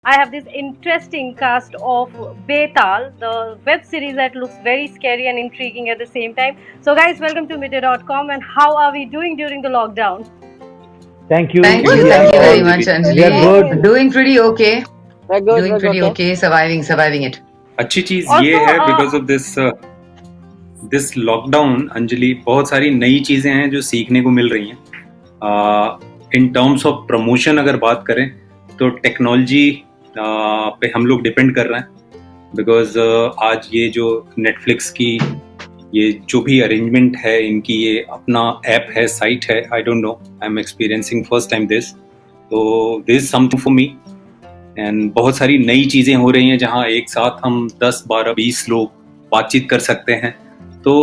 I have this interesting cast of Betaal, the web series that looks very scary and intriguing at the same time. So, guys, welcome to midday.com. And how are we doing during the lockdown? Thank you. Thank you We are very all- much, Anjali. We are good. Doing pretty okay. We're good. Doing we're pretty good. okay. Surviving it. अच्छी चीज Also, ये है because of this lockdown Anjali बहुत सारी नई चीजें हैं जो सीखने को मिल रही हैं इन टर्म्स ऑफ प्रमोशन अगर बात करें तो टेक्नोलॉजी पे हम लोग डिपेंड कर रहे हैं बिकॉज आज ये जो नेटफ्लिक्स की ये जो भी अरेंजमेंट है इनकी ये अपना ऐप है साइट है I don't know I am experiencing first time this तो this is something for me and बहुत सारी नई चीज़ें हो रही हैं जहाँ एक साथ हम 10, 12, 20 लोग बातचीत कर सकते हैं तो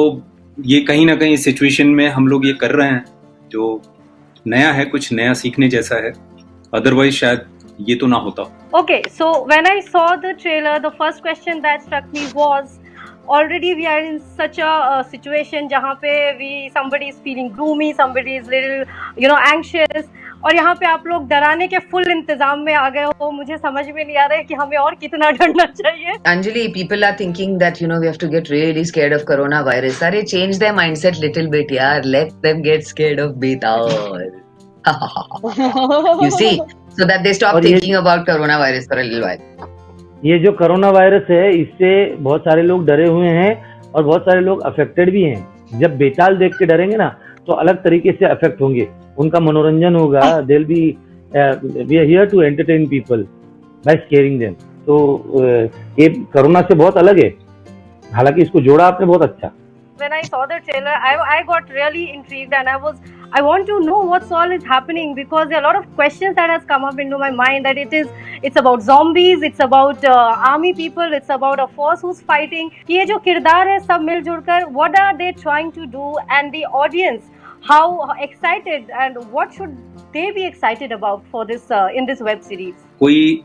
ये कहीं ना कहीं सिचुएशन में हम लोग ये कर रहे हैं जो नया है कुछ नया सीखने जैसा है अदरवाइज शायद ये तो ना होता. Okay, so when I saw the trailer, the first question that struck me was, already we are in such a situation जहाँ पे somebody is feeling gloomy, somebody is little anxious, और यहाँ पे आप लोग डराने के फुल इंतजाम में आ गए हो. मुझे समझ में नहीं आ रहा है कि हमें और कितना डरना चाहिए. Anjali, people are thinking that we have to get really scared of coronavirus. Arey, change their mindset little bit, yaar. Let them get scared of Betaal. You see, so that they stop thinking about coronavirus for a little while. ये जो corona virus है इससे बहुत सारे लोग डरे हुए हैं और बहुत सारे लोग अफेक्टेड भी हैं. जब बेताल देख के डरेंगे ना तो अलग तरीके से अफेक्ट होंगे, उनका मनोरंजन होगा. they'll be we are here to entertain people by scaring them. तो ये कोरोना से बहुत अलग है, हालांकि इसको जोड़ा आपने बहुत अच्छा. When I saw the trailer, I got really intrigued and I want to know what's all is happening because there are a lot of questions that has come up into my mind that it's about zombies, it's about army people, it's about a force who's fighting. कि ये जो किरदार है सब मिलजुल कर what are they trying to do and the audience how excited and what should they be excited about for this in this web series? कोई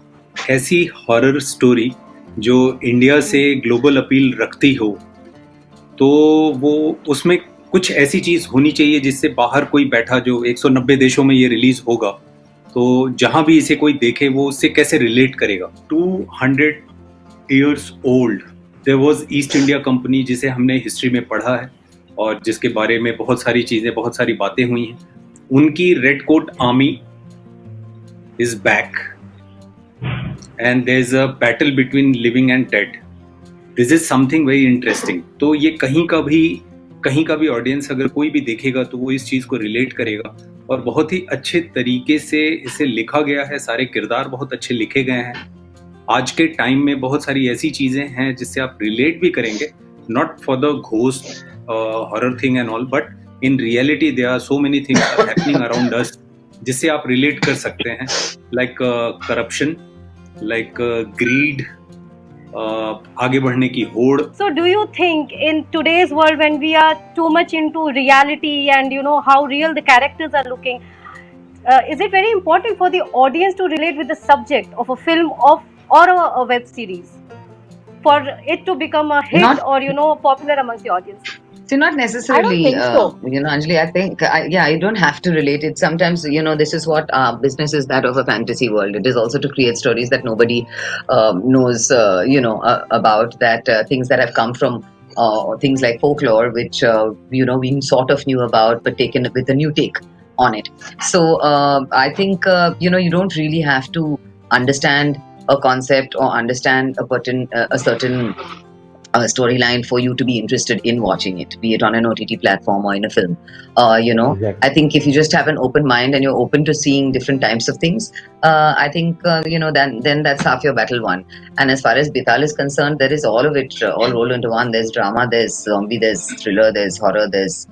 ऐसी हॉरर स्टोरी जो इंडिया से ग्लोबल अपील रखती हो तो वो उसमें कुछ ऐसी चीज़ होनी चाहिए जिससे बाहर कोई बैठा जो 190 देशों में ये रिलीज होगा तो जहाँ भी इसे कोई देखे वो उससे कैसे रिलेट करेगा. 200 years old there was East India Company जिसे हमने हिस्ट्री में पढ़ा है और जिसके बारे में बहुत सारी चीज़ें बहुत सारी बातें हुई हैं. उनकी red coat army is back and there is a battle between living and dead. This is something very interesting. तो ये कहीं का भी ऑडियंस अगर कोई भी देखेगा तो वो इस चीज़ को रिलेट करेगा और बहुत ही अच्छे तरीके से इसे लिखा गया है. सारे किरदार बहुत अच्छे लिखे गए हैं. आज के टाइम में बहुत सारी ऐसी चीज़ें हैं जिससे आप रिलेट भी करेंगे, not for the ghost horror thing and all but in reality there are so many things are happening around us जिससे आप रिलेट कर सकते हैं. लाइक करप्शन, लाइक ग्रीड, आगे बढ़ने की होड़. So do you think in today's world when we are too much into reality and how real the characters are looking, is it very important for the audience to relate with the subject of a film or a web series for it to become a hit or popular amongst the audience? See, not necessarily. I don't think so. Anjali, I think, you don't have to relate it. Sometimes, this is what business is, that of a fantasy world. It is also to create stories that nobody knows, about, that things that have come from things like folklore, which, we sort of knew about, but taken with a new take on it. So, I think, you don't really have to understand a concept or understand a certain storyline for you to be interested in watching it, be it on an OTT platform or in a film. Exactly. I think if you just have an open mind and you're open to seeing different types of things, I think, then that's half your battle won. And as far as Betaal is concerned, there is all of it, all rolled into one. There's drama, there's zombie, there's thriller, there's horror, there's,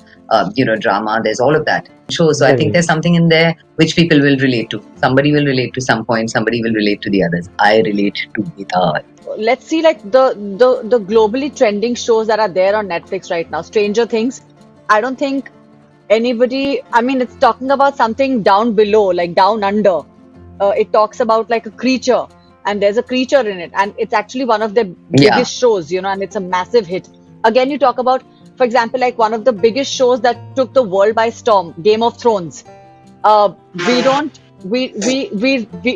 drama, there's all of that. So I think there's something in there which people will relate to. Somebody will relate to some point, somebody will relate to the others. I relate to Betaal. Let's see, like the globally trending shows that are there on Netflix right now. Stranger Things. I don't think anybody. I mean, it's talking about something down below, like down under. It talks about like a creature, and there's a creature in it, and it's actually one of the biggest shows, and it's a massive hit. Again, you talk about, for example, like one of the biggest shows that took the world by storm, Game of Thrones.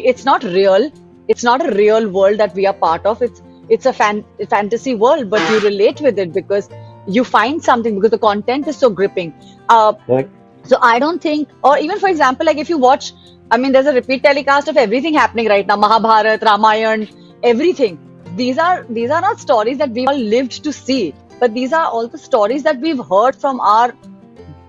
It's not real. It's not a real world that we are part of. It's a fantasy world, but you relate with it because you find something, because the content is so gripping. Correct. So I don't think, or even for example, like if you watch, I mean, there's a repeat telecast of everything happening right now, Mahabharat, Ramayan, everything. These are not stories that we all lived to see, but these are all the stories that we've heard from our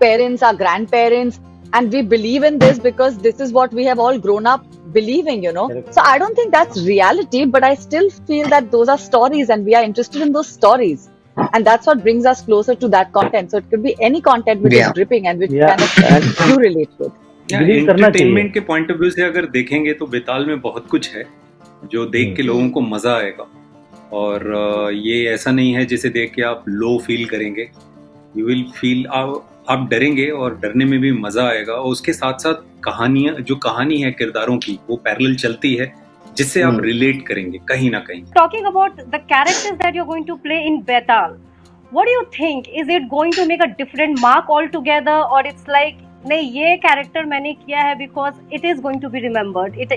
parents, our grandparents, and we believe in this because this is what we have all grown up believing, you know. Correct. So I don't think that's reality, but I still feel that those are stories and we are interested in those stories. And that's what brings us closer to that content. So it could be any content which is gripping and which kind of you relate with. Entertainment के point of view से अगर देखेंगे तो बेताल में बहुत कुछ है जो देख के लोगों को मजा आएगा, और ये ऐसा नहीं है जिसे देख के आप लो फील करेंगे. यू विल फील, आप डरेंगे और डरने में भी मजा आएगा, और उसके साथ साथ कहानी है किरदारों की, वो पैरेलल चलती है जिससे आप रिलेट करेंगे कहीं ना कहीं. Talking about the characters that you're going to play in Betaal, what do you think? Is it going to make a different mark altogether, or it's like, नहीं ये character मैंने किया है because it is going to be remembered. It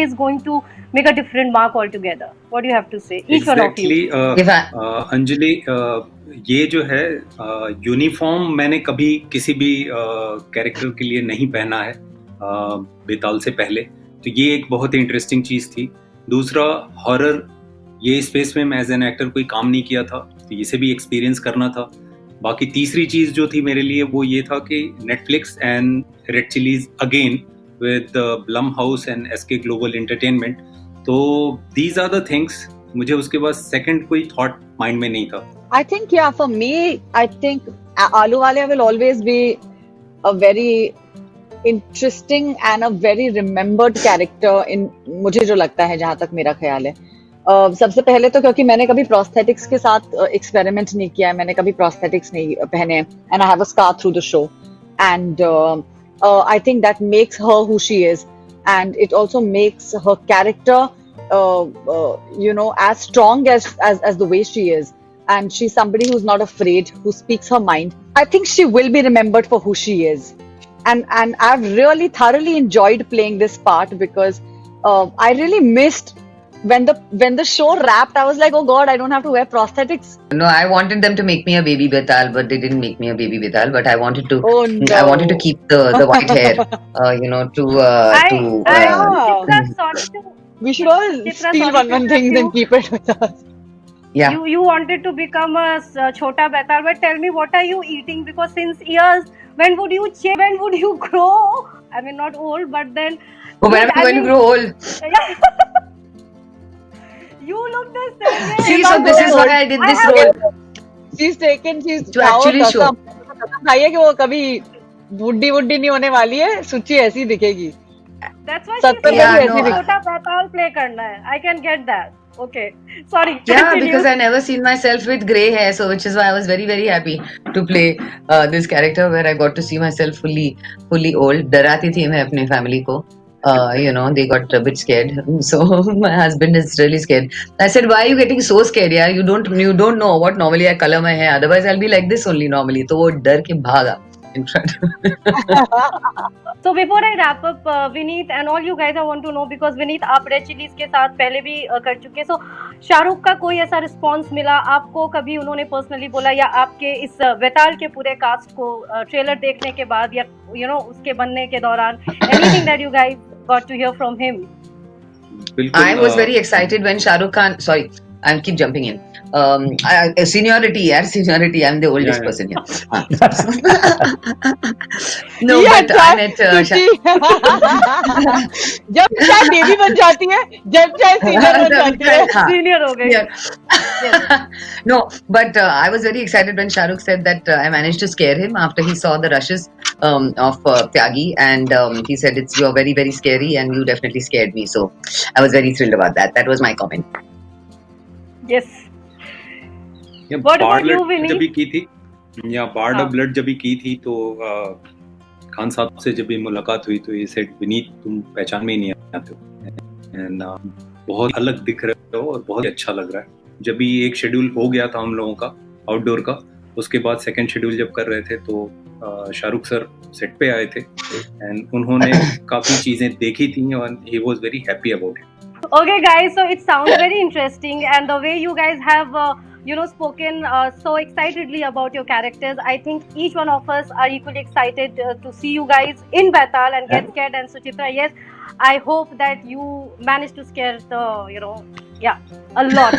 is going to make a different mark altogether. What do you have to say? Each one of you. Anjali, ये जो है uniform मैंने कभी किसी भी कैरेक्टर के लिए नहीं पहना है बेताल से पहले, तो ये एक बहुत ही इंटरेस्टिंग चीज थी. दूसरा, हॉरर, ये स्पेस में मैं एज एन एक्टर कोई काम नहीं किया था, तो इसे भी एक्सपीरियंस करना था. बाकी तीसरी चीज जो थी मेरे लिए वो ये था कि Netflix and Red Chillies again with Blumhouse and SK Global Entertainment, तो दीज आर द थिंग्स. मुझे उसके बाद सेकंड कोई थॉट माइंड में नहीं था. I think, yeah, for me, I think Ahluwalia will always be a very interesting and a very remembered character in, मुझे जो लगता है, जहाँ तक मेरा ख्याल है. सबसे पहले तो क्योंकि मैंने कभी प्रोस्थेटिक्स के साथ एक्सपेरिमेंट नहीं किया है, मैंने कभी प्रोस्थेटिक्स नहीं पहने, and I have a scar through the show, and I think that makes her who she is, and it also makes her character you know, as strong as the way she is, and she's somebody who's not afraid, who speaks her mind. I think she will be remembered for who she is, and I've really thoroughly enjoyed playing this part because I really missed when the show wrapped. I was like, oh god, I don't have to wear prosthetics. No, I wanted them to make me a baby Betaal, but they didn't make me a baby Betaal. But I wanted to. Oh, no. I wanted to keep the white hair. You know, we should all steal one things and keep it with us. Yeah. You wanted to become a chota Betaal, but tell me, what are you eating? Because since years, when would you change? When would you grow? I mean, not old, but then. Oh, when am I going to grow old? You look the same way. See, so this is why I did this role. She's to actually show. खाइए कि वो कभी बुड्ढी नहीं होने वाली है, सुची ऐसी दिखेगी. That's why she's chota Betaal play करना है. I can get that. Okay, sorry. Yeah, continue. because I never seen myself with grey hair, so which is why I was very very happy to play this character where I got to see myself fully old. डराती थी मैं अपने family को. You know, they got a bit scared. So my husband is really scared. I said, why are you getting so scared? Yeah, you don't know what normally I color my hair. Otherwise, I'll be like this only normally. तो वो डर के भागा. So before I wrap up, Vineet and all you guys, I want to know, because Vineet आप red chillies के साथ पहले भी कर चुके, so शाहरुख का कोई ऐसा रिस्पॉन्स मिला आपको? कभी उन्होंने पर्सनली बोला, या आपके इस बेताल के पूरे कास्ट को ट्रेलर देखने के बाद, या you know उसके बनने के दौरान, anything that you guys got to hear from him? I was very excited when Shah Rukh Khan. Sorry, I keep jumping in. Seniority. I'm the oldest person here. No, but I met जब चाहे baby बन जाती है, जब चाहे senior बन जाती है, सीनियर हो गई. No, but I was very excited when Shah Rukh said that I managed to scare him after he saw the rushes of Tyagi, and he said you're very very scary, and you definitely scared me. So I was very thrilled about that. That was my comment. Yes. What about you, Vineet? जब भी की थी, या board of blood जब भी की थी, तो खान साहब से जब भी मुलाकात हुई तो ये सेड, विनीत तुम पहचान में ही नहीं आते हो, एंड बहुत अलग दिख रहे हो और बहुत अच्छा लग रहा है. जब भी एक शेड्यूल हो गया था हम लोगों का आउटडोर का, उसके बाद सेकंड शेड्यूल जब कर रहे थे तो शाहरुख सर सेट पे आए थे, एंड उन्होंने काफी चीजें देखी थी और he was very happy about it. Okay, guys. So it sounds very interesting, and the way you guys have, spoken so excitedly about your characters, I think each one of us are equally excited to see you guys in Betaal and get scared. And Suchitra, yes, I hope that you manage to scare a lot.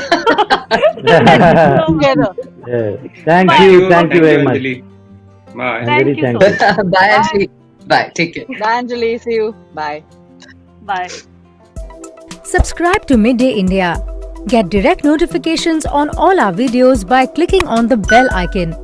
Together. Yeah. Thank Bye. you. Thank you very much. Anjali. Bye. I'm Thank very you so thankful. much. Bye, Anjali. Bye. Take care. Bye, Anjali. See you. Bye. Bye. Subscribe to Midday India. Get direct notifications on all our videos by clicking on the bell icon.